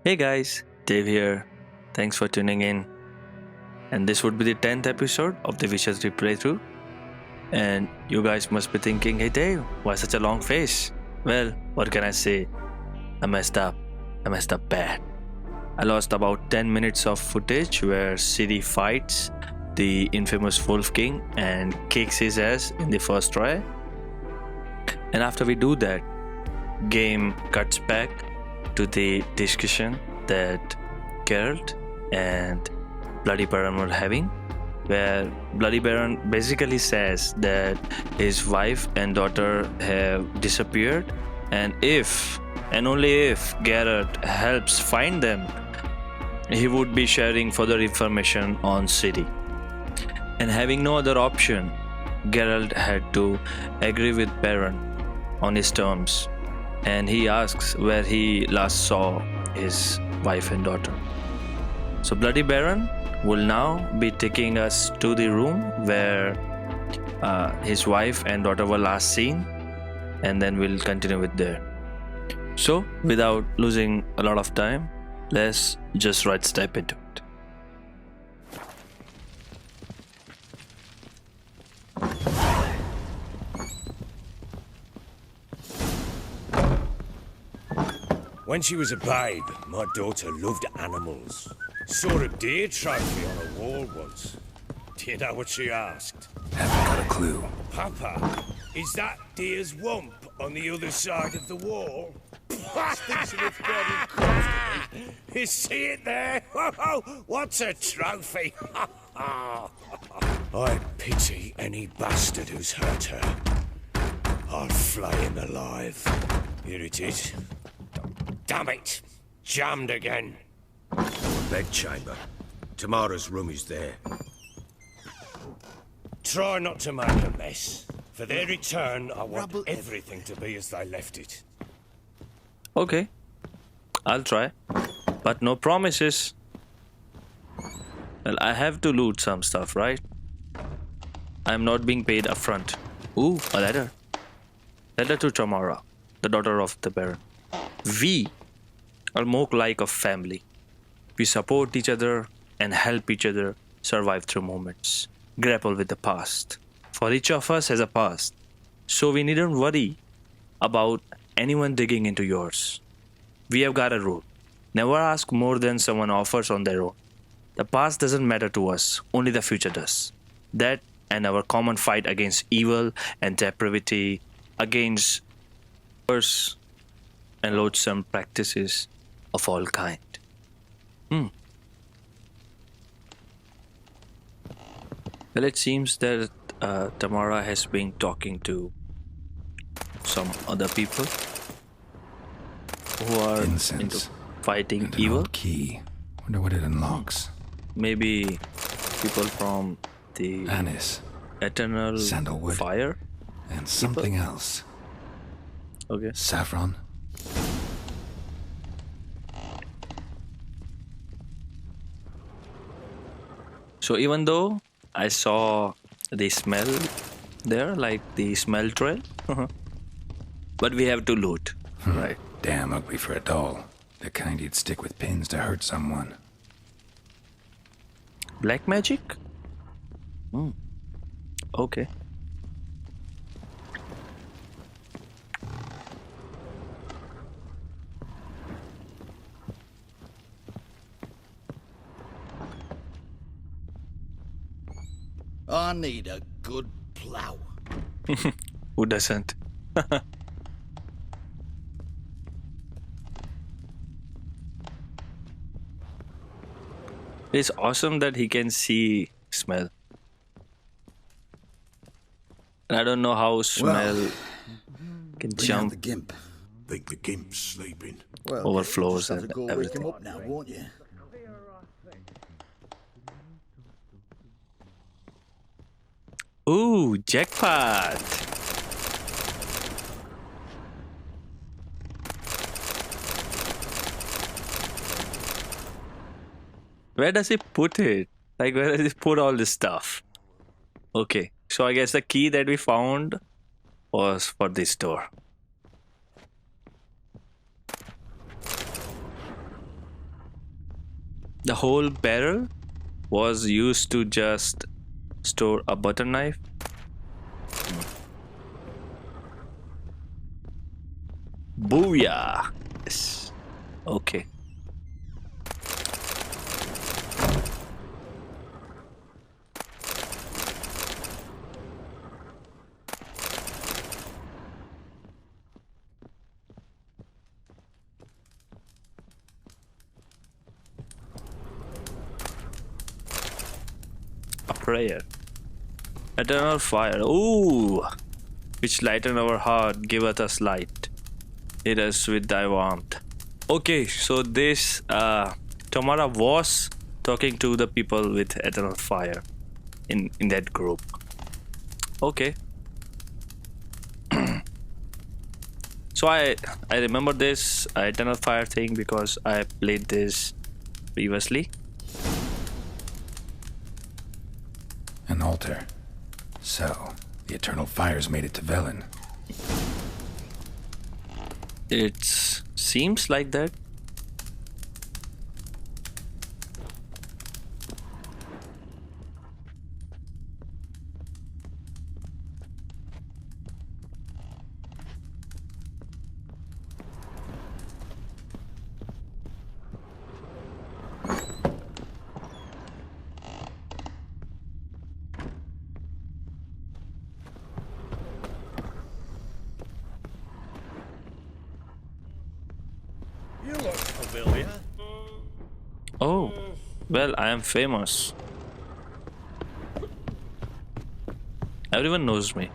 Hey guys, Dave here. Thanks for tuning in. And this would be the 10th episode of the Vicious Playthrough. And you guys must be thinking, hey Dave, why such a long face? Well, what can I say? I messed up. I messed up bad. I lost about 10 minutes of footage where City fights the infamous Wolf King and kicks his ass in the first try. And after we do that, game cuts back to the discussion that Geralt and Bloody Baron were having, where Bloody Baron basically says that his wife and daughter have disappeared, and if and only if Geralt helps find them, he would be sharing further information on City. And having no other option, Geralt had to agree with Baron on his terms, and he asks where he last saw his wife and daughter. So Bloody Baron will now be taking us to the room where his wife and daughter were last seen, and then we'll continue with there. So without losing a lot of time, let's just right step into it. When she was a babe, my daughter loved animals. Saw a deer trophy on a wall once. Do you know what she asked? Haven't got a clue. Papa, is that deer's wump on the other side of the wall? Sticks in its bed and crawls to me. You see it there? Whoa, what's a trophy? I pity any bastard who's hurt her. I'll flay him alive. Here it is. Damn it! Jammed again. Bedchamber. Tamara's room is there. Try not to make a mess. For their return, I want everything to be as they left it. Okay, I'll try, but no promises. Well, I have to loot some stuff, right? I'm not being paid upfront. Ooh, a letter. Letter to Tamara, the daughter of the Baron. We are more like a family. We support each other and help each other survive through moments, grapple with the past. For each of us has a past, so we needn't worry about anyone digging into yours. We have got a rule. Never ask more than someone offers on their own. The past doesn't matter to us, only the future does. That and our common fight against evil and depravity, against worse and loathsome practices of all kind. Well, it seems that Tamara has been talking to some other people who are Incense. into fighting And an evil. old key. Wonder what it unlocks. Maybe people from the Anise Eternal Sandalwood. Fire. and something else. Okay. Saffron. So even though I saw the smell there, like the smell trail, but we have to loot, right? Damn ugly for a doll. The kind you'd stick with pins to hurt someone. Black magic? Okay. I need a good plough. Who doesn't? It's awesome that he can see smell. And I don't know how smell can Bring out jump the gimp. Think the gimp's sleeping. Well, overflows just have to and go wake everything. him up now, won't you? Ooh, jackpot! Where does he put it? Like, where does he put all this stuff? Okay, so I guess the key that we found was for this door. The whole barrel was used to just store a butter knife. Booyah! Yes. Okay. A prayer. Eternal fire. Ooh! Which lighten our heart, giveth us light. Hit us with thy warmth. Okay, so this Tamara was talking to the people with eternal fire in that group. Okay. So I remember this eternal fire thing because I played this previously. An altar. So, the eternal fires made it to Velen. It seems like that. You look familiar. Oh, well, I am famous. Everyone knows me.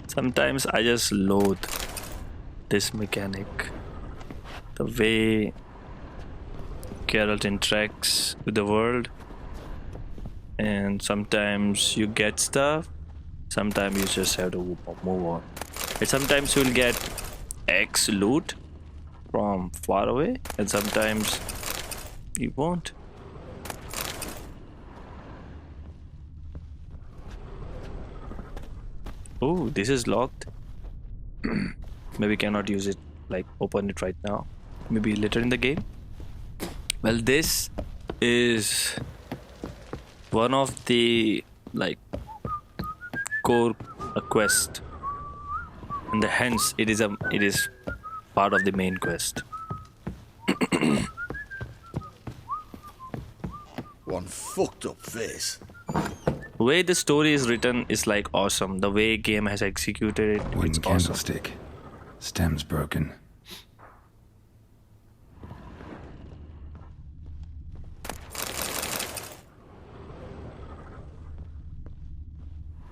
Sometimes I just loathe this mechanic. The way Geralt interacts with the world. And sometimes you get stuff. Sometimes you just have to move on. And sometimes you'll get X loot from far away. And sometimes you won't. Oh, this is locked. Maybe cannot use it, like open it right now. Maybe later in the game. Well, this is one of the like core quest, and hence it is part of the main quest. One fucked up face. The way the story is written is like awesome. The way game has executed it, Wooden it's awesome. candlestick. Stem's broken.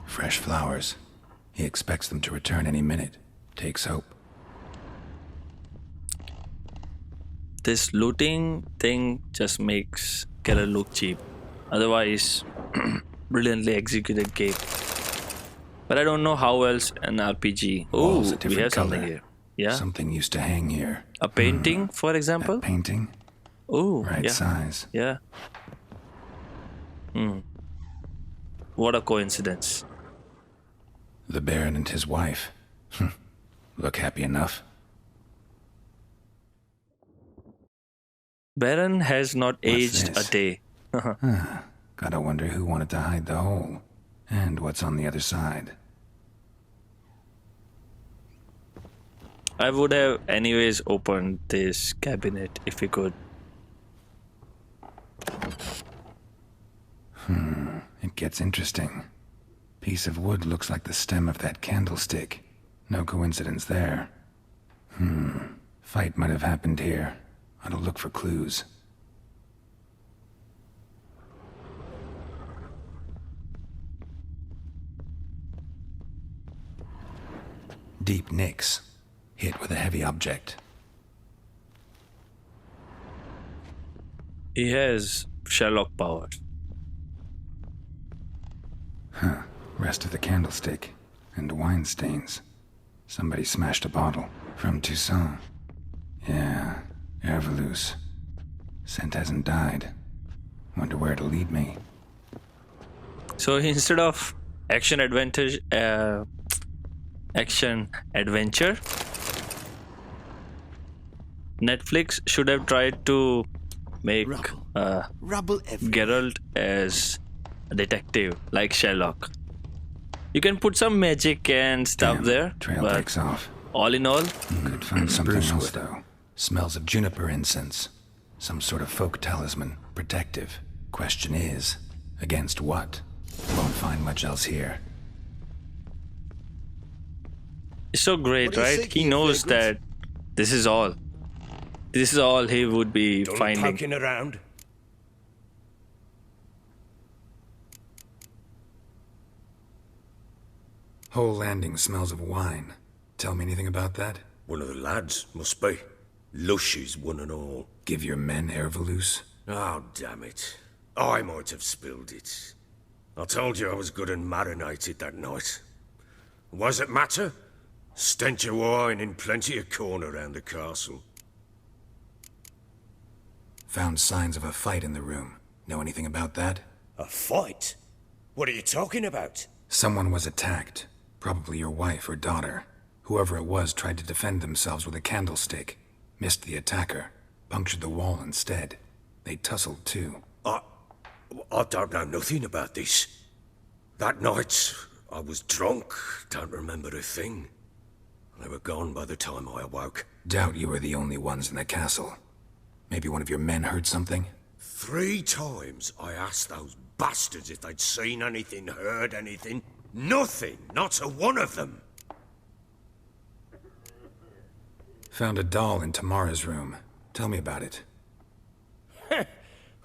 Fresh flowers. He expects them to return any minute. Takes hope. This looting thing just makes Keller look cheap. Otherwise, brilliantly executed game. But I don't know how else an RPG. Oh, Wall's a we different have something color. here. Yeah, Something used to hang here. a painting, for example. That painting? Oh, Right yeah, size. yeah. What a coincidence. The Baron and his wife. Look happy enough. Baron has not aged this? a day. Gotta wonder who wanted to hide the hole. And what's on the other side. I would have anyways opened this cabinet if we could. It gets interesting. Piece of wood looks like the stem of that candlestick. No coincidence there. Fight might have happened here. Ought to look for clues. Deep nicks. Hit with a heavy object. He has Sherlock powers. Rest of the candlestick. And wine stains. Somebody smashed a bottle. From Toussaint. Yeah, Hervelus. Scent hasn't died. Wonder where it'll lead me. So instead of action adventure, Netflix should have tried to make Rubble everywhere. Geralt as a detective, like Sherlock. You can put some magic and stuff Damn, there, trail but takes off. all in all, Could find something Spruce else, wood. though. Smells of juniper incense. Some sort of folk talisman. Protective. Question is, against what? Won't find much else here. it's so great, What do you right? think, He you knows that vagrant? this is all. This is all he would be Done finding. poking around? Whole landing smells of wine. Tell me anything about that? One of the lads, must be. Lushes, one and all. Give your men Hervelus? Oh, damn it. I might have spilled it. I told you I was good and marinated that night. Was it matter? Stench of wine in plenty of corn around the castle. Found signs of a fight in the room. Know anything about that? A fight? What are you talking about? Someone was attacked. Probably your wife or daughter. Whoever it was tried to defend themselves with a candlestick. Missed the attacker. Punctured the wall instead. They tussled too. I don't know nothing about this. That night, I was drunk, don't remember a thing. They were gone by the time I awoke. Doubt you were the only ones in the castle. Maybe one of your men heard something? 3 times I asked those bastards if they'd seen anything, heard anything. Nothing, not a one of them. Found a doll in Tamara's room. Tell me about it.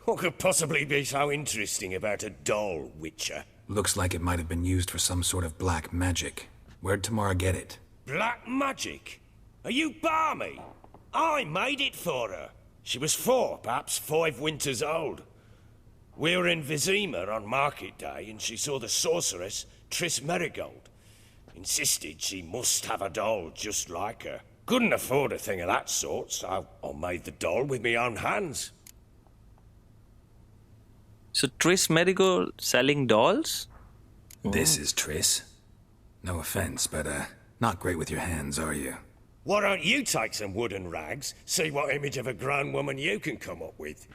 What could possibly be so interesting about a doll, Witcher? Looks like it might have been used for some sort of black magic. Where'd Tamara get it? Black magic? Are you balmy? I made it for her. She was 4, perhaps 5 winters old. We were in Vizima on market day and she saw the sorceress, Triss Merigold. Insisted she must have a doll just like her. Couldn't afford a thing of that sort, so I made the doll with my own hands. So Triss Marigold selling dolls? This is Triss. No offense, but not great with your hands, are you? Why don't you take some wooden rags, see what image of a grown woman you can come up with?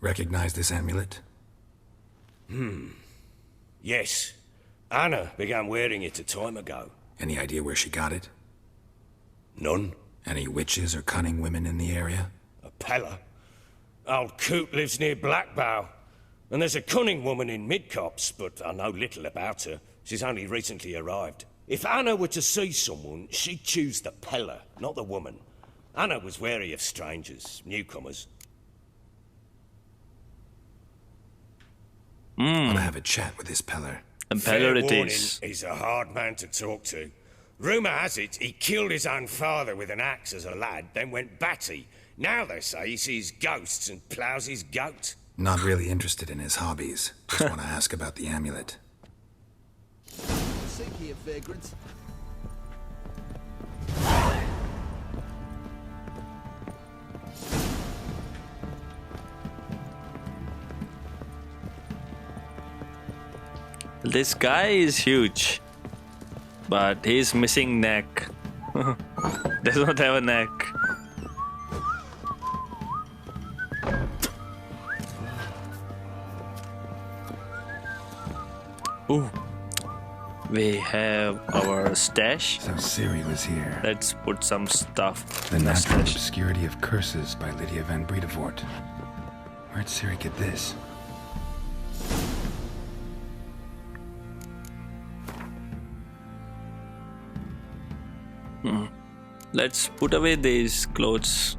Recognize this amulet? Yes. Anna began wearing it a time ago. Any idea where she got it? None. Any witches or cunning women in the area? A Pella. Old Coot lives near Blackbow. And there's a cunning woman in Midcopse, but I know little about her. She's only recently arrived. If Anna were to see someone, she'd choose the Pella, not the woman. Anna was wary of strangers, newcomers. Wanna have a chat with this Peller. And Fair Peller it warning, is. he's a hard man to talk to. Rumour has it he killed his own father with an axe as a lad, then went batty. Now they say he sees ghosts and ploughs his goat. Not really interested in his hobbies. Just wanna ask about the amulet. Sick here, vagrants. This guy is huge, but he's missing neck. Does not have a neck. Ooh, we have our stash. So Ciri was here. Let's put some stuff The in the Natural stash. Obscurity of Curses by Lydia van Bredevoort. Where'd Ciri get this? Let's put away these clothes.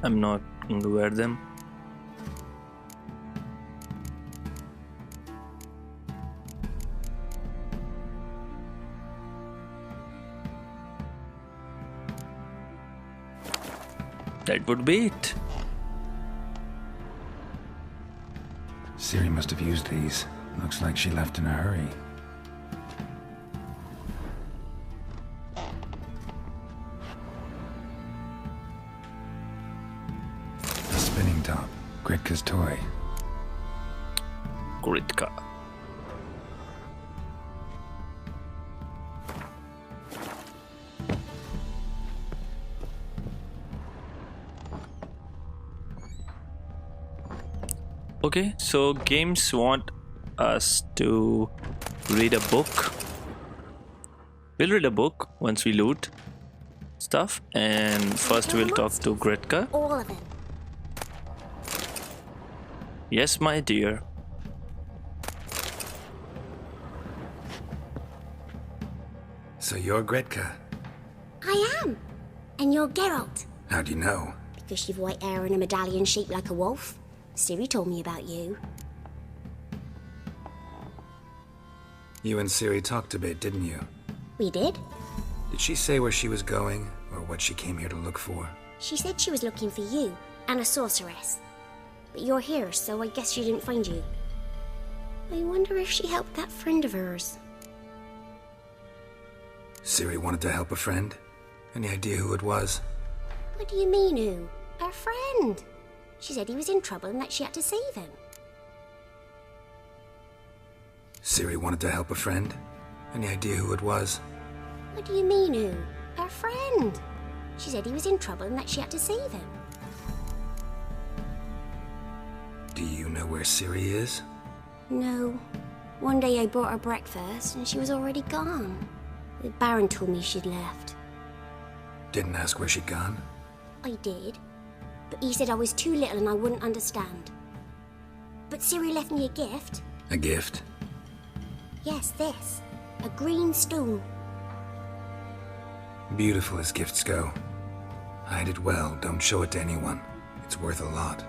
I'm not going to wear them. That would be it. Ciri must have used these. Looks like she left in a hurry. top. Gritka's toy. Gritka. Okay, so games want us to read a book. We'll read a book once we loot stuff, and first we'll talk to Gritka. All of them. Yes, my dear. So you're Gritka. I am. And you're Geralt. How do you know? Because you've white hair and a medallion shaped like a wolf. Siri told me about you. You and Ciri talked a bit, didn't you? We did. Did she say where she was going, or what she came here to look for? She said she was looking for you and a sorceress. But you're here, so I guess she didn't find you. I wonder if she helped that friend of hers. Ciri wanted to help a friend? Any idea who it was? What do you mean, who? Her friend. She said he was in trouble and that she had to save him. Ciri wanted to help a friend? Any idea who it was? What do you mean, who? Her friend. She said he was in trouble and that she had to save him. Do you know where Ciri is? No. One day I brought her breakfast and she was already gone. The Baron told me she'd left. Didn't ask where she'd gone? I did. But he said I was too little and I wouldn't understand. But Ciri left me a gift. A gift? Yes, this. A green stone. Beautiful as gifts go. Hide it well, don't show it to anyone. It's worth a lot.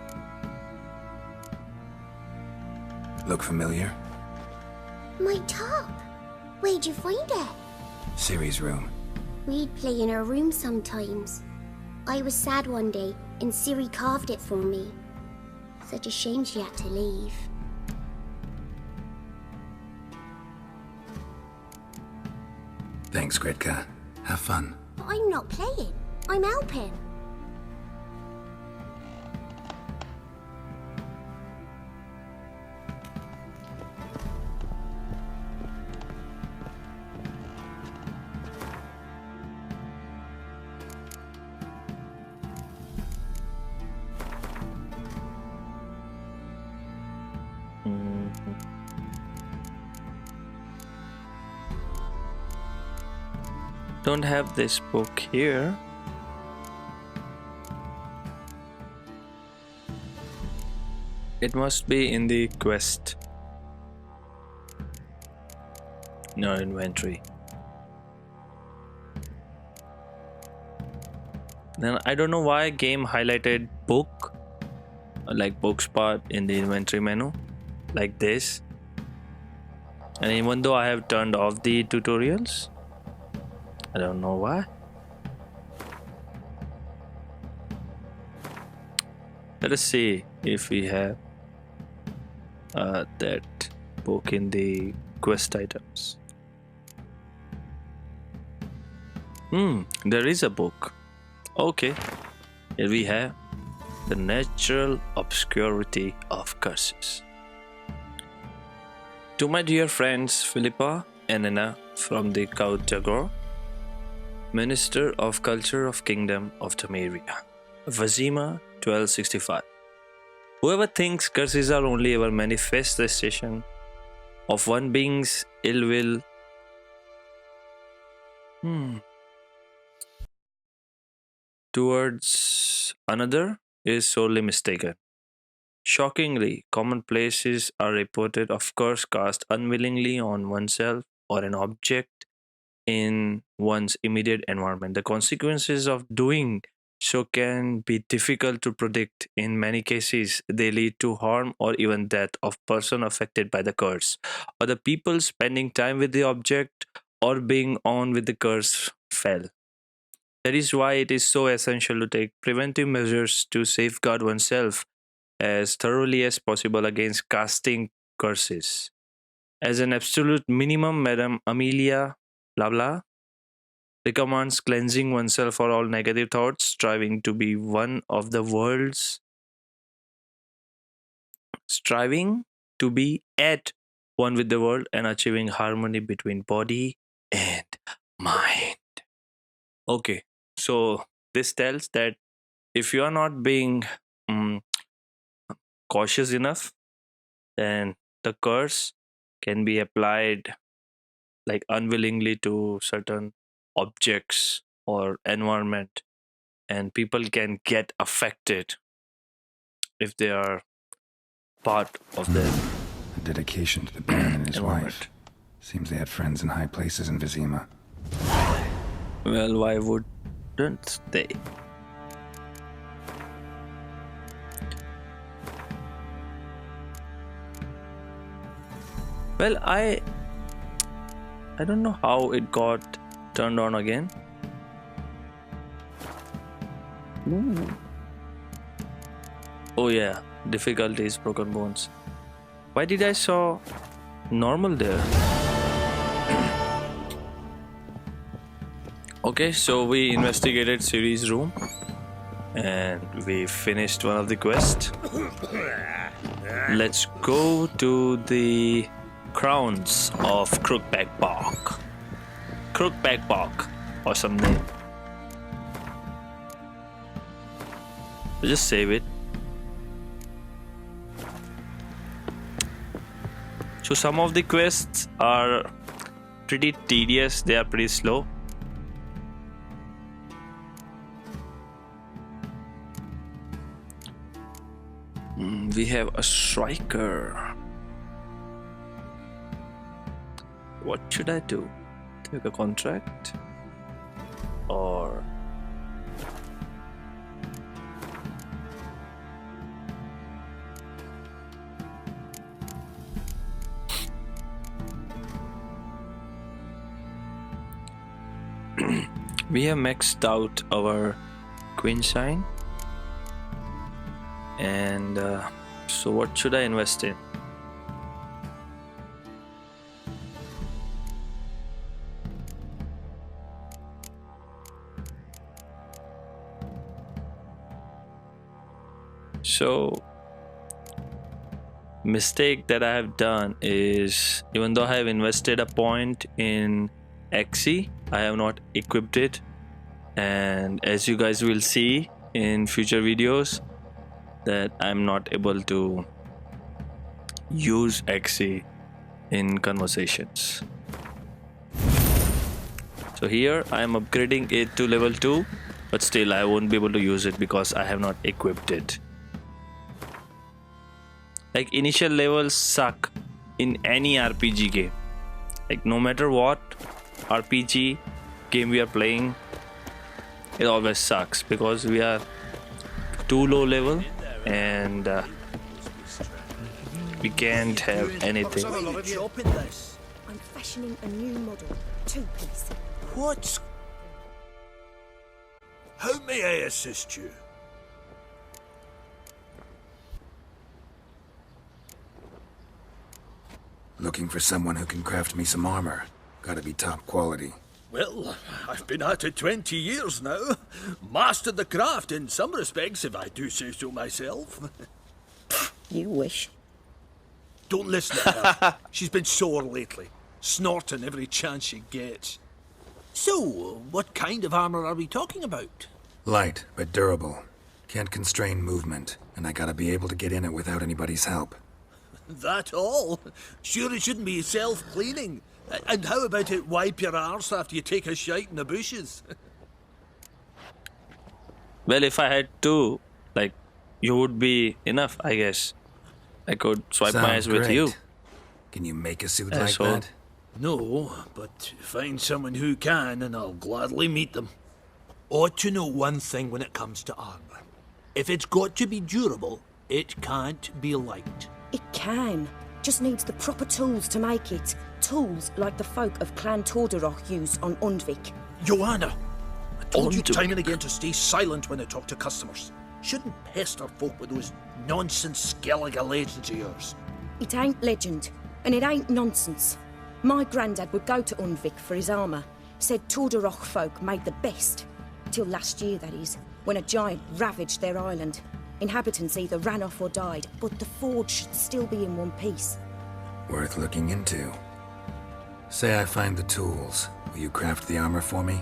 Look familiar? My top. Where'd you find it? Ciri's room. We'd play in her room sometimes. I was sad one day and Ciri carved it for me. Such a shame she had to leave. Thanks, Gritka. Have fun. But I'm not playing. I'm helping. Don't have this book here. It must be in the quest. No inventory. Then I don't know why game highlighted book, like books part in the inventory menu, like this. And even though I have turned off the tutorials, I don't know why. Let us see if we have that book in the quest items. There is a book. Okay, here we have the natural obscurity of curses. To my dear friends Philippa and Anna from the Count Tagore, Minister of Culture of Kingdom of Temeria, Vazima 1265. Whoever thinks curses are only a manifestation of one being's ill will towards another is sorely mistaken. Shockingly, commonplaces are reported of curse cast unwillingly on oneself or an object in one's immediate environment. The consequences of doing so can be difficult to predict. In many cases, they lead to harm or even death of person affected by the curse, or the people spending time with the object or being on with the curse fell. That is why it is so essential to take preventive measures to safeguard oneself as thoroughly as possible against casting curses. As an absolute minimum, Madame Amelia Blabla recommends cleansing oneself for all negative thoughts, striving to be one of the world's striving to be at one with the world and achieving harmony between body and mind. Okay, so this tells that if you are not being cautious enough, then the curse can be applied like unwillingly to certain objects or environment, and people can get affected if they are part of the A dedication to the Baron and his environment. wife. Seems they had friends in high places in Vizima. Well, why wouldn't they? Well, I don't know how it got turned on again. Ooh. Oh yeah, difficulties, broken bones. Why did I saw normal there? Okay, so we investigated Ciri's room and we finished one of the quests. Let's go to the Crowns of Crookback Park. Crookback Park or something. Just save it. So some of the quests are pretty tedious, they are pretty slow. We have a striker. What should I do? Take a contract? Or we have maxed out our queen sign, and so what should I invest in? So mistake that I have done is, even though I have invested a point in XE, I have not equipped it, and as you guys will see in future videos that I'm not able to use XE in conversations. So here I am upgrading it to level 2, but still I won't be able to use it because I have not equipped it. Like, initial levels suck in any RPG game. Like, no matter what RPG game we are playing, it always sucks because we are too low level and we can't have anything. I'm fashioning a new model, 2-piece. What? How may I assist you? Looking for someone who can craft me some armor. Gotta be top quality. Well, I've been at it 20 years now. Mastered the craft in some respects, if I do say so myself. You wish. Don't listen to her. She's been sore lately, snorting every chance she gets. So, what kind of armor are we talking about? Light, but durable. Can't constrain movement, and I gotta be able to get in it without anybody's help. That all? Sure it shouldn't be self-cleaning. And how about it wipe your arse after you take a shite in the bushes? Well, if I had to, like, you would be enough, I guess. I could swipe my ass with you. Can you make a suit Yeah, like so- that? No, but find someone who can and I'll gladly meet them. Ought to know one thing when it comes to armor. If it's got to be durable, it can't be light. It can. Just needs the proper tools to make it. Tools like the folk of Clan Tordaroch use on Undvik. Joanna, I told you Undvik. time and again to stay silent when I talk to customers. Shouldn't pester folk with those nonsense Skellige legends of yours. It ain't legend, and it ain't nonsense. My granddad would go to Undvik for his armour. Said Tordaroch folk made the best. Till last year, that is, when a giant ravaged their island. Inhabitants either ran off or died, but the forge should still be in one piece. Worth looking into. Say I find the tools. Will you craft the armor for me?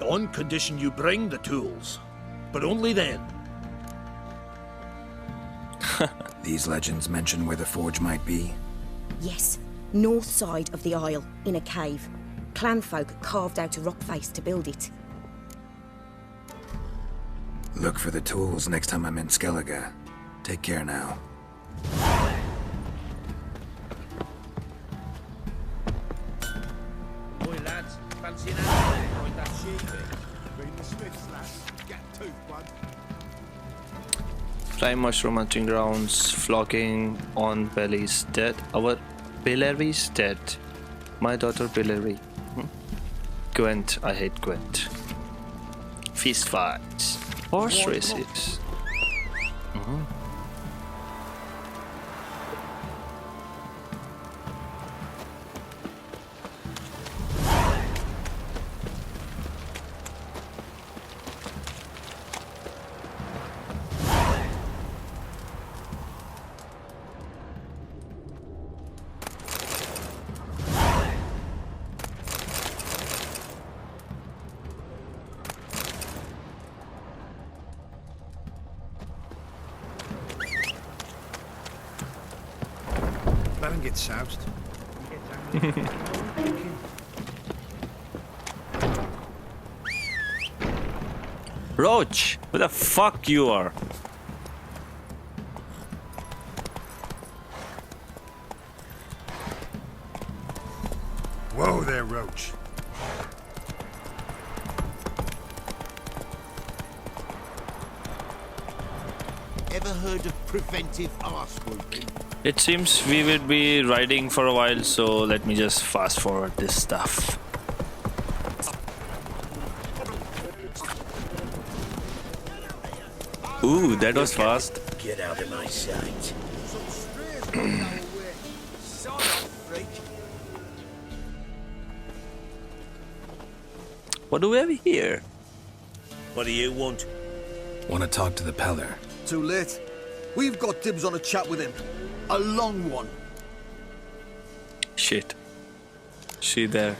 On condition you bring the tools. But only then. These legends mention where the forge might be? Yes, north side of the isle, in a cave. Clanfolk carved out a rock face to build it. Look for the tools next time I'm in Skellige. Take care now. Boy, lads, fancy an hour like that sheep bit. Been the Smiths, lads. Get a toothbud. Fly mushroom hunting grounds, flocking on bellies dead. Our Billery's dead. My daughter Billery. Gwent, I hate Gwent. Feast fights. Horse races. Let him get soused. Roach, who the fuck you are? Whoa there, Roach. Ever heard of preventive arse whooping? It seems we will be riding for a while, so let me just fast forward this stuff. Ooh, that was fast. Get out of my sight. What do we have here? What do you want? Want to talk to the Peller? Too late. We've got dibs on a chat with him. A long one. Shit. She there.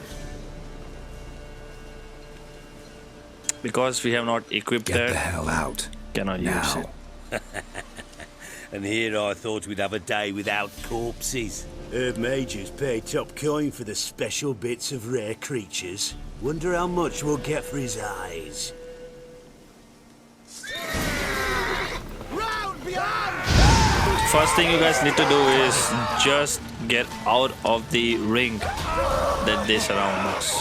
Because we have not equipped Get that, the hell out. cannot use Now. it. And here I thought we'd have a day without corpses. Herb Majors pay top coin for the special bits of rare creatures. Wonder how much we'll get for his eyes. First thing you guys need to do is just get out of the ring that they surround us.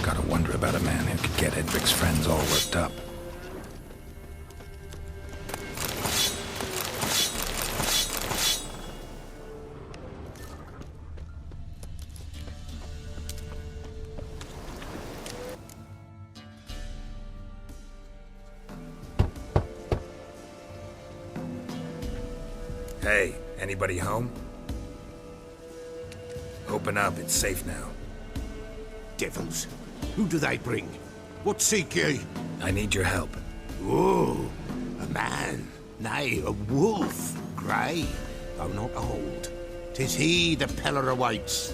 Gotta wonder about a man who could get Edric's friends all worked up. Hey, anybody home? Open up, it's safe now. Devils. Who do they bring? What seek ye? I need your help. Oh, a man. Nay, a wolf. Grey, though not old. 'Tis he the Peller awaits.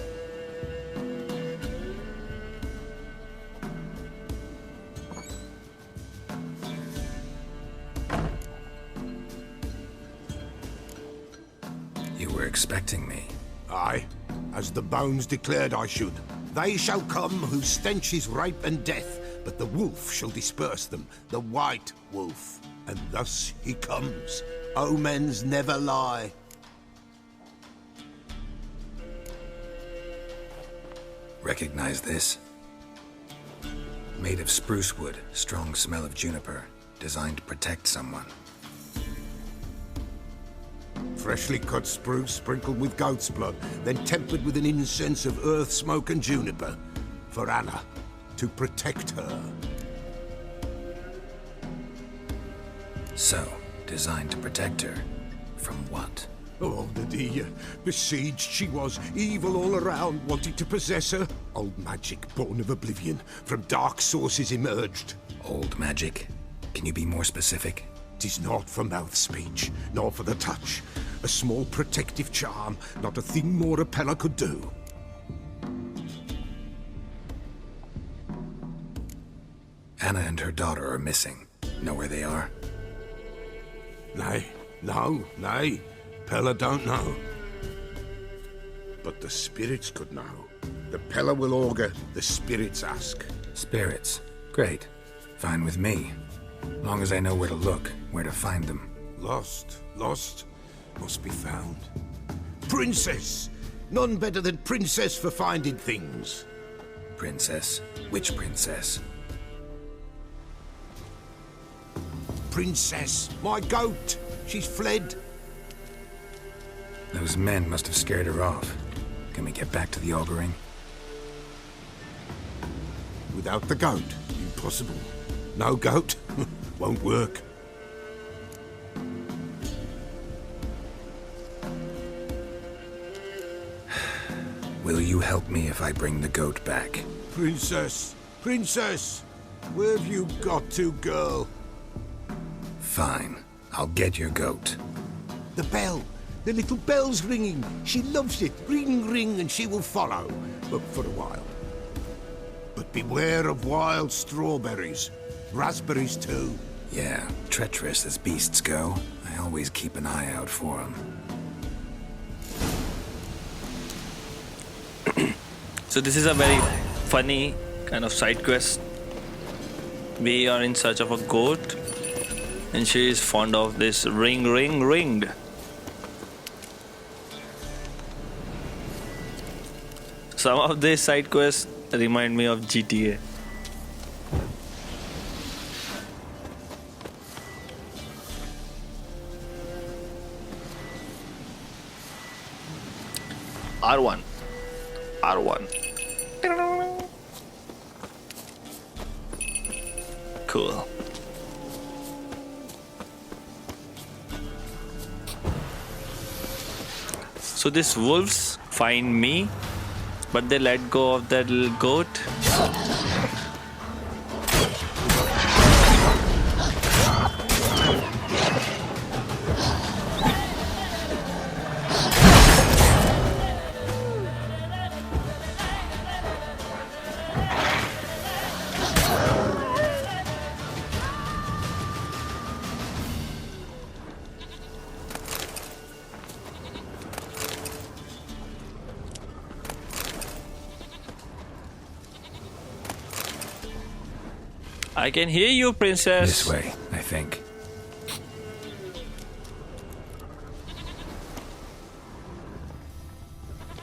You were expecting me. Aye, as the bones declared I should. They shall come whose stench is rape and death, but the wolf shall disperse them, the white wolf. And thus he comes. Omens never lie. Recognize this? Made of spruce wood, strong smell of juniper. Designed to protect someone. Freshly cut spruce sprinkled with goat's blood, then tempered with an incense of earth, smoke and juniper. For Anna, to protect her. So, designed to protect her. From what? Oh, the besieged she was, evil all around, wanting to possess her. Old magic, born of oblivion, from dark sources emerged. Old magic? Can you be more specific? 'Tis not for mouth speech, nor for the touch. A small protective charm, not a thing more a Pella could do. Anna and her daughter are missing. Know where they are? Nay. Pella don't know. But the spirits could know. The Pella will augur, the spirits ask. Spirits. Great. Fine with me. Long as I know where to look, where to find them. Lost, must be found. Princess! None better than Princess for finding things. Princess? Which princess? Princess, my goat! She's fled. Those men must have scared her off. Can we get back to the auguring? Without the goat, impossible. No goat, won't work. Will you help me if I bring the goat back? Princess! Where have you got to, girl? Fine. I'll get your goat. The bell! The little bell's ringing. She loves it. Ring, ring, and she will follow. But for a while. But beware of wild strawberries. Raspberries, too. Yeah, treacherous as beasts go. I always keep an eye out for them. So this is a very funny kind of side quest. We are in search of a goat, and she is fond of this ring, ring, ring. Some of these side quests remind me of GTA. R1. Cool. So these wolves find me, but they let go of that little goat. I can hear you, princess. This way, I think.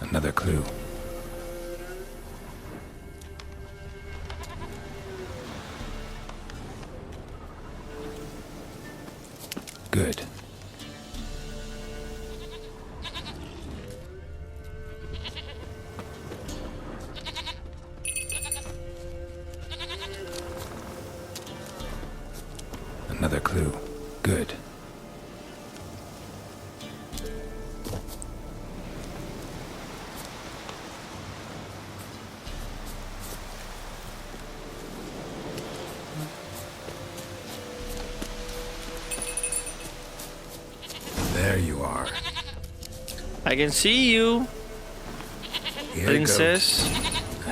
Another clue. Good. Another clue. Good. There you are. I can see you, Here, princess. goat.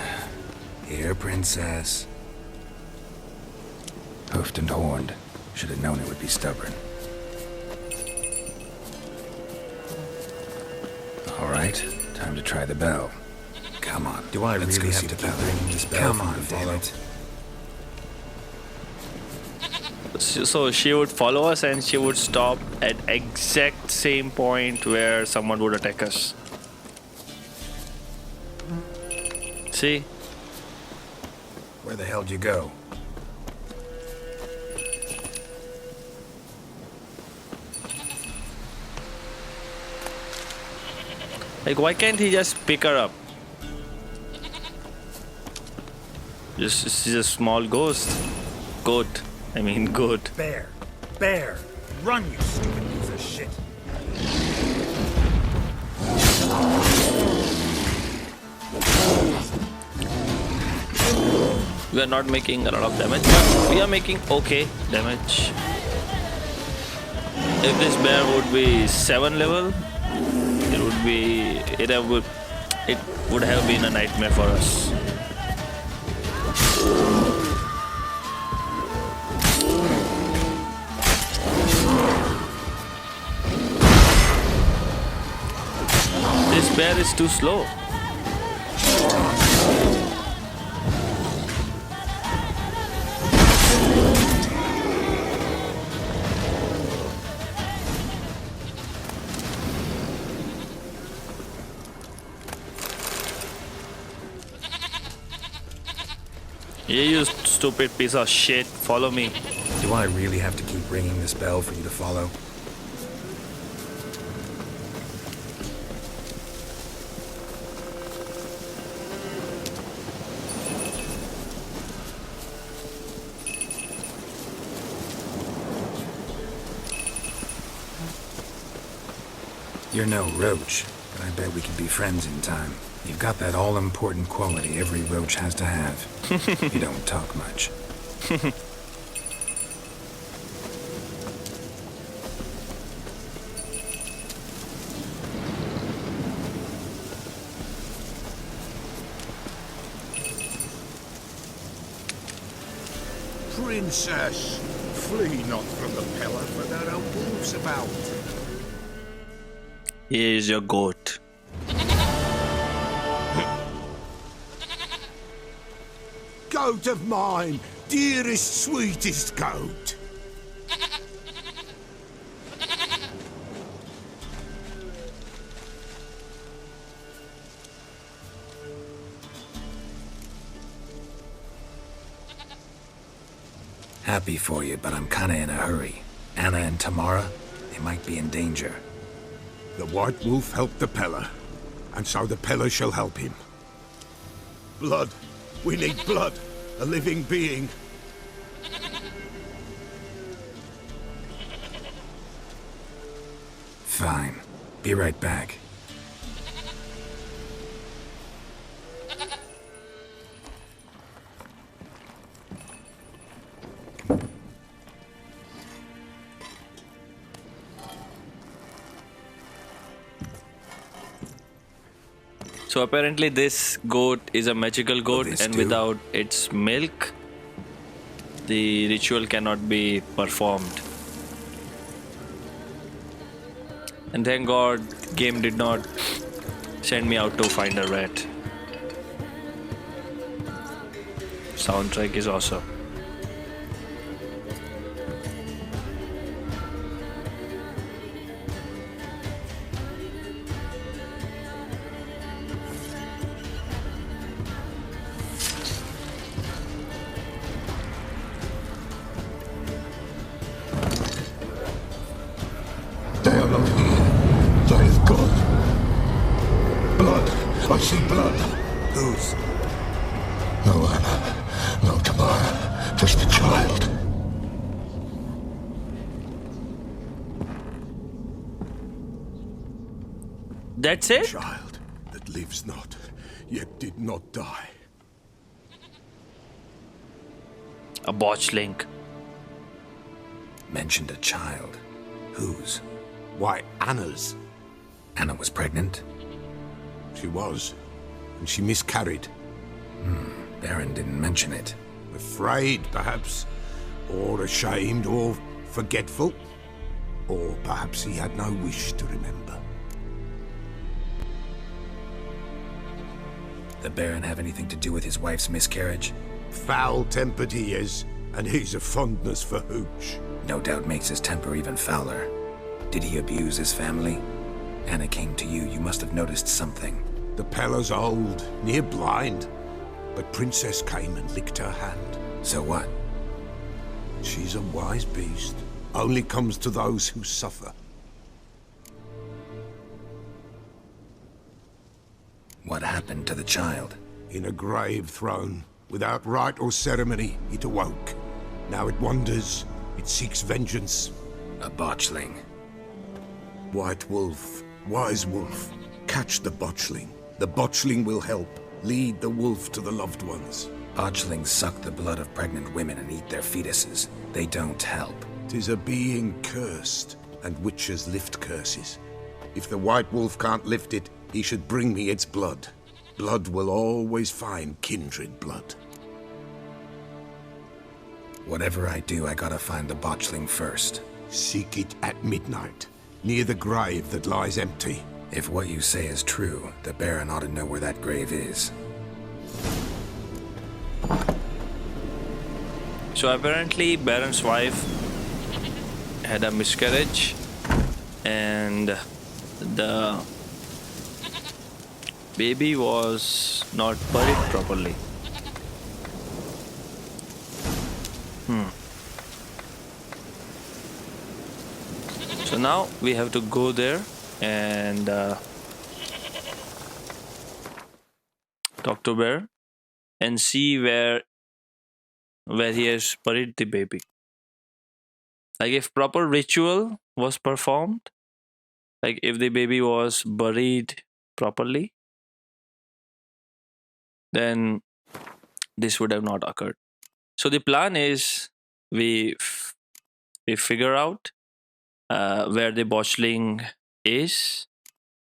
Here, princess. Hoofed and horned. Should have known it would be stubborn. All right, time to try the bell. Come on. Do I Let's really go have see to the keep bell. ringing this bell Come for you on, to damn follow? it. So she would follow us and she would stop at exact same point where someone would attack us. See? Where the hell'd you go? Like, why can't he just pick her up? She's a small ghost. Goat. I mean, goat. Bear! Bear! Run, you stupid piece of shit! We are not making a lot of damage, but we are making okay damage. If this bear would be 7 level, it would have been a nightmare for us. This bear is too slow. Yeah, you stupid piece of shit. Follow me. Do I really have to keep ringing this bell for you to follow? You're no roach, but I bet we could be friends in time. You've got that all-important quality every roach has to have. You don't talk much. Princess, flee not from the pillar, for there are wolves about. Here is your goat. Goat of mine, dearest, sweetest goat. Happy for you, but I'm kinda in a hurry. Anna and Tamara, they might be in danger. The White Wolf helped the Peller, and so the Peller shall help him. Blood. We need blood. A living being. Fine. Be right back. So apparently this goat is a magical goat, this and too? without its milk, the ritual cannot be performed. And thank God, game did not send me out to find a rat. Soundtrack is awesome. They are not here. They have gone. Blood. I see blood. Whose? No Anna. No Tamara. Just the child. That's it? Child that lives not, yet did not die. A botch link. Mentioned a child. Whose? Why, Anna's. Anna was pregnant? She was, and she miscarried. Baron didn't mention it. Afraid, perhaps, or ashamed, or forgetful. Or perhaps he had no wish to remember. The Baron have anything to do with his wife's miscarriage? Foul-tempered he is, and he's a fondness for hooch. No doubt makes his temper even fouler. Did he abuse his family? Anna came to you. You must have noticed something. The Peller's old, near blind. but Princess came and licked her hand. So what? She's a wise beast. Only comes to those who suffer. What happened to the child? In a grave thrown. Without rite or ceremony, it awoke. Now it wanders. It seeks vengeance. A botchling. White wolf. Wise wolf. Catch the botchling. The botchling will help. Lead the wolf to the loved ones. Botchlings suck the blood of pregnant women and eat their fetuses. They don't help. 'Tis a being cursed, and witches lift curses. If the white wolf can't lift it, he should bring me its blood. Blood will always find kindred blood. Whatever I do, I gotta find the botchling first. Seek it at midnight, near the grave that lies empty. If what you say is true, the Baron ought to know where that grave is. So apparently Baron's wife had a miscarriage and the baby was not buried properly. So now we have to go there and talk to Baron and see where he has buried the baby. Like if proper ritual was performed, like if the baby was buried properly, then this would have not occurred. So the plan is we figure out where the botchling is,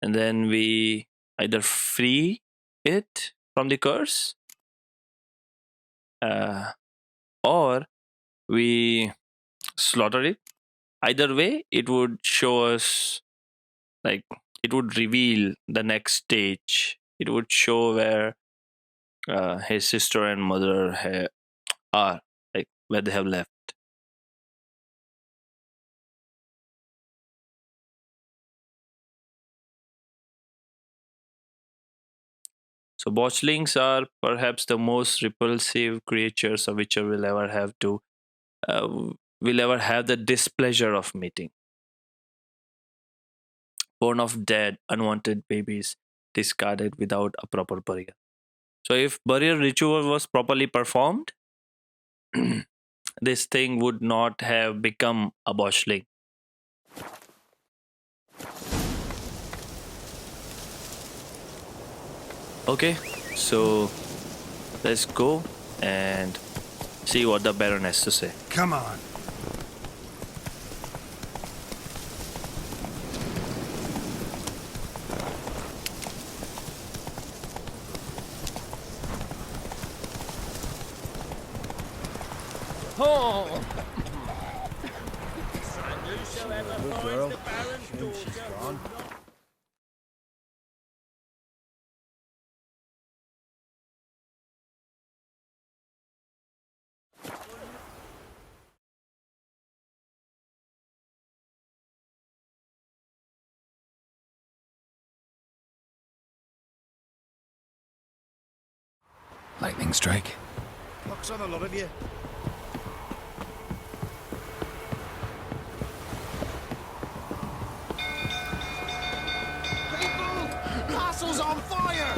and then we either free it from the curse or we slaughter it. Either way, it would show us, like, it would reveal the next stage. It would show where his sister and mother are, like, where they have left. So botchlings are perhaps the most repulsive creatures a witcher will ever have the displeasure of meeting. Born of dead, unwanted babies, discarded without a proper burial. So if burial ritual was properly performed, this thing would not have become a botchling. Okay, so let's go and see what the Baron has to say. Come on. Oh! Good girl. Shame she's gone. Lightning strike. Looks on the lot of you. Castle's on fire!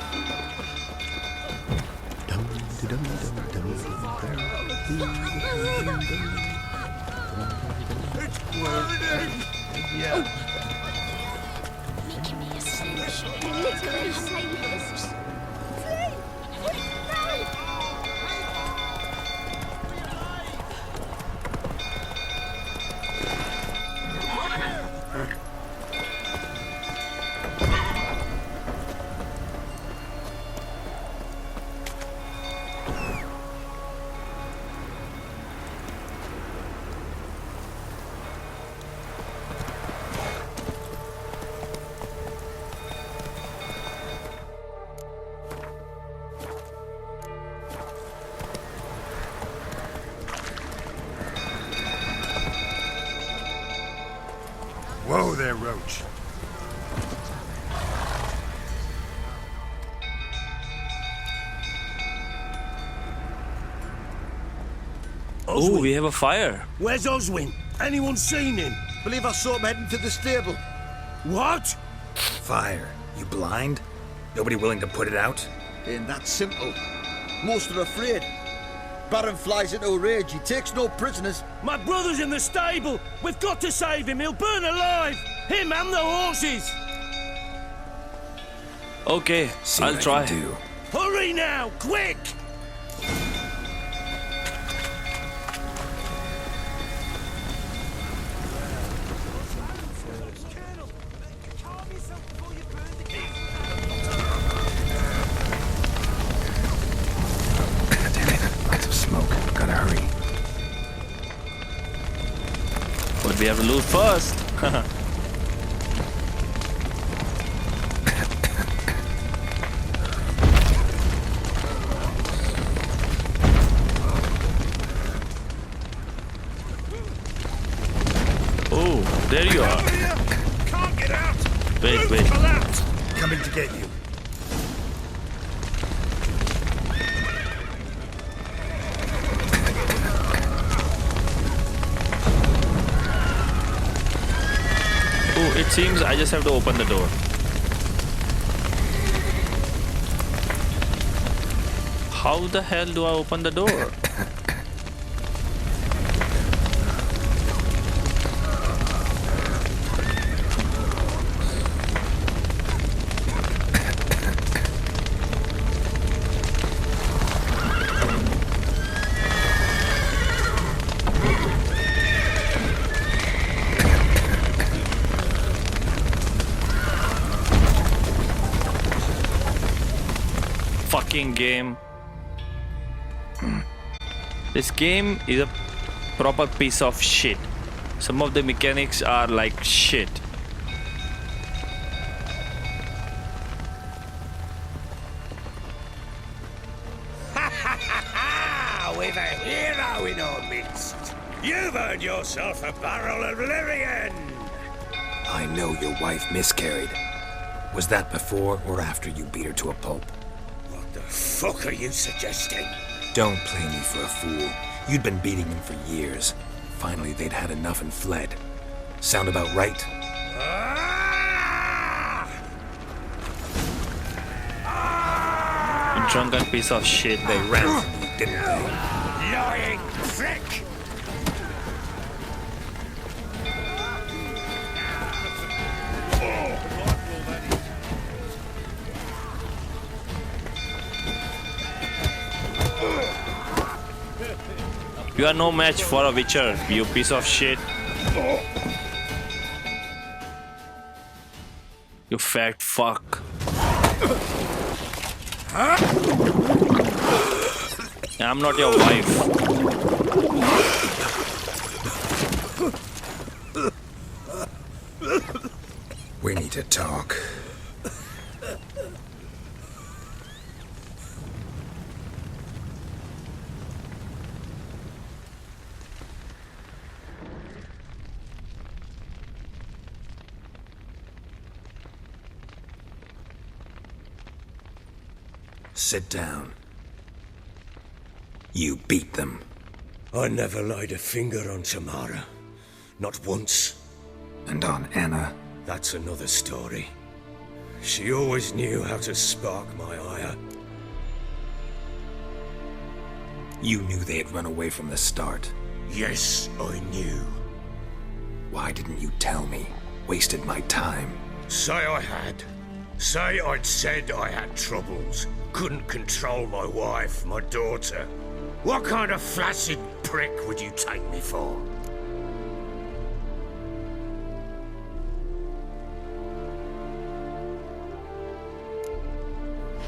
It's burning! Yeah. Making me a sensation. Literally sailors. Whoa there, Roach. Oh, we have a fire. Where's Oswin? Anyone seen him? Believe I saw him heading to the stable. What? Fire. You blind? Nobody willing to put it out? Ain't that simple. Most are afraid. Baron flies into a rage. He takes no prisoners. My brother's in the stable. We've got to save him. He'll burn alive. Him and the horses. Okay, See I'll what I try. can do. Hurry now, quick! Damn it, lots of smoke. Gotta hurry. But we have to loot first. Oh, there you are. Can't get out! Wait, Roof wait. collapsed. Coming to get you. Oh, it seems I just have to open the door. How the hell do I open the door? Fucking game. This game is a proper piece of shit. Some of the mechanics are like shit. We've a hero in our midst. You've earned yourself a barrel of Lyrian. I know your wife miscarried. Was that before or after you beat her to a pulp? What the fuck are you suggesting? Don't play me for a fool. You'd been beating them for years. Finally, they'd had enough and fled. Sound about right? You drunken piece of shit. They ran from you, didn't they? Lying prick! You are no match for a witcher, you piece of shit. You fat fuck. I'm not your wife. We need to talk. Sit down. You beat them. I never laid a finger on Tamara. Not once. And on Anna. That's another story. She always knew how to spark my ire. You knew they had run away from the start. Yes, I knew. Why didn't you tell me? Wasted my time. Say I had. Say I'd said I had troubles. Couldn't control my wife, my daughter. What kind of flaccid prick would you take me for?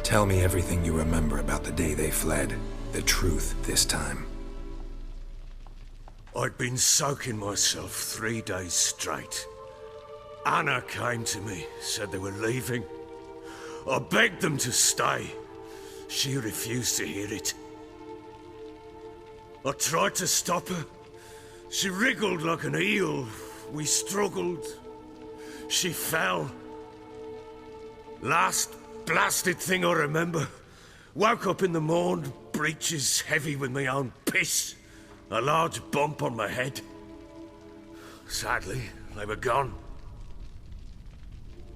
Tell me everything you remember about the day they fled. The truth this time. I'd been soaking myself 3 days straight. Anna came to me, said they were leaving. I begged them to stay. She refused to hear it. I tried to stop her. She wriggled like an eel. We struggled. She fell. Last blasted thing I remember. Woke up in the morn, breeches heavy with my own piss. a large bump on my head. Sadly, they were gone.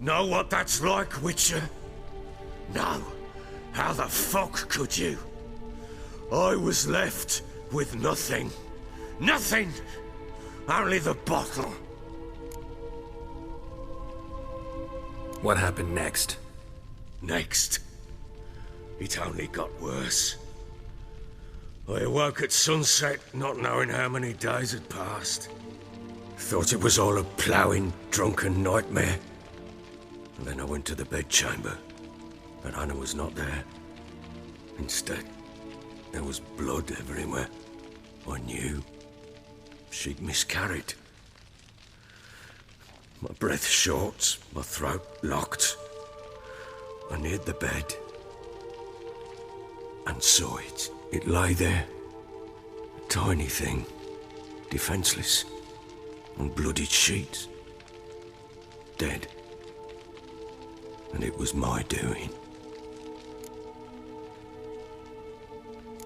Know what that's like, Witcher? No. How the fuck could you? I was left with nothing. Nothing! Only the bottle. What happened next? Next. It only got worse. I awoke at sunset, not knowing how many days had passed. Thought it was all a ploughing, drunken nightmare. And then I went to the bedchamber, but Anna was not there. Instead, there was blood everywhere. I knew she'd miscarried. My breath short, my throat locked. I neared the bed and saw it. It lay there, a tiny thing, defenseless, on bloodied sheets, dead. And it was my doing.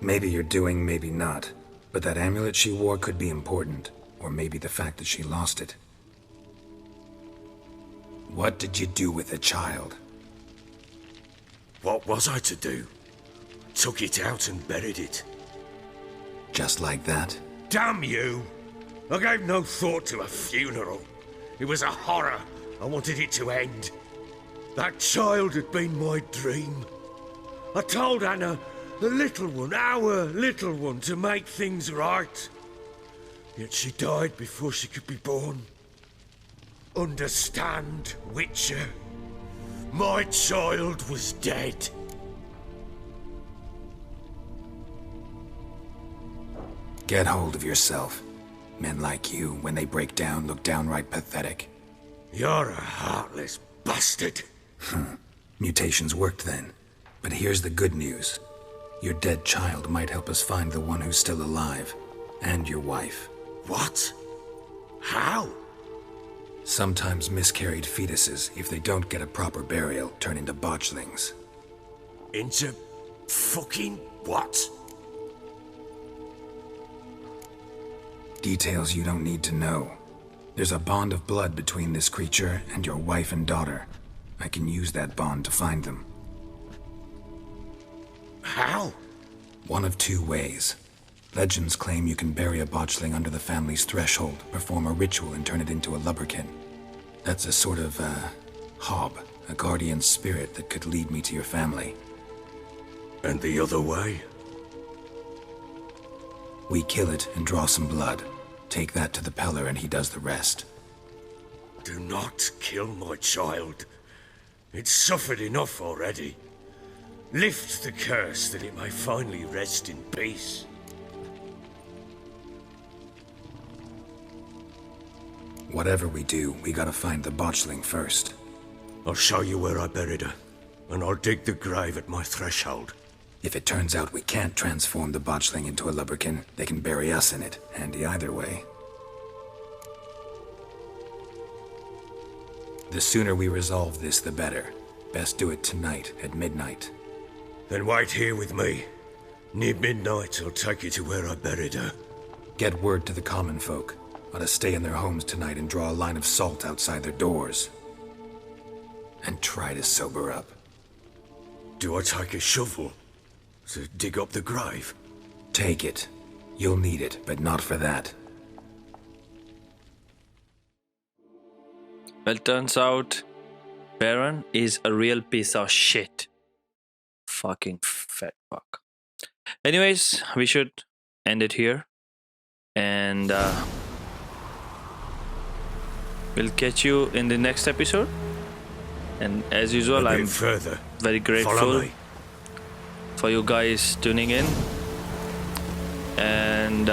Maybe you're doing, maybe not. But that amulet she wore could be important. Or maybe the fact that she lost it. What did you do with the child? What was I to do? Took it out and buried it. Just like that? Damn you! I gave no thought to a funeral. It was a horror. I wanted it to end. That child had been my dream. I told Anna, the little one, our little one, to make things right. Yet she died before she could be born. Understand, Witcher? My child was dead. Get hold of yourself. Men like you, when they break down, look downright pathetic. You're a heartless bastard. Mutations worked then. But here's the good news. Your dead child might help us find the one who's still alive. And your wife. What? How? Sometimes miscarried fetuses, if they don't get a proper burial, turn into botchlings. Into fucking what? Details you don't need to know. There's a bond of blood between this creature and your wife and daughter. I can use that bond to find them. How? One of two ways. Legends claim you can bury a botchling under the family's threshold, perform a ritual and turn it into a lubberkin. That's a sort of, hob, a guardian spirit that could lead me to your family. And the other way? We kill it and draw some blood. Take that to the Peller and he does the rest. Do not kill my child. It's suffered enough already. Lift the curse that it may finally rest in peace. Whatever we do, we gotta find the botchling first. I'll show you where I buried her, and I'll dig the grave at my threshold. If it turns out we can't transform the botchling into a lubberkin, they can bury us in it. Handy either way. The sooner we resolve this, the better. Best do it tonight, at midnight. Then wait here with me. Near midnight, I'll take you to where I buried her. Get word to the common folk. Ought to stay in their homes tonight and draw a line of salt outside their doors. And try to sober up. Do I take a shovel to dig up the grave? Take it. You'll need it, but not for that. Well, turns out Baron is a real piece of shit. Fucking fat fuck. Anyways, we should end it here. And we'll catch you in the next episode. And as usual, I'm very grateful for you guys tuning in. And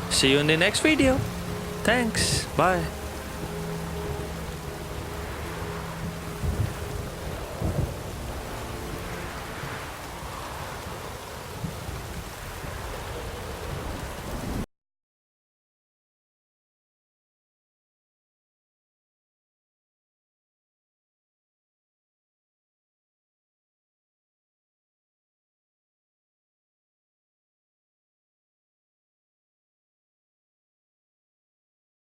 see you in the next video. Thanks. Bye.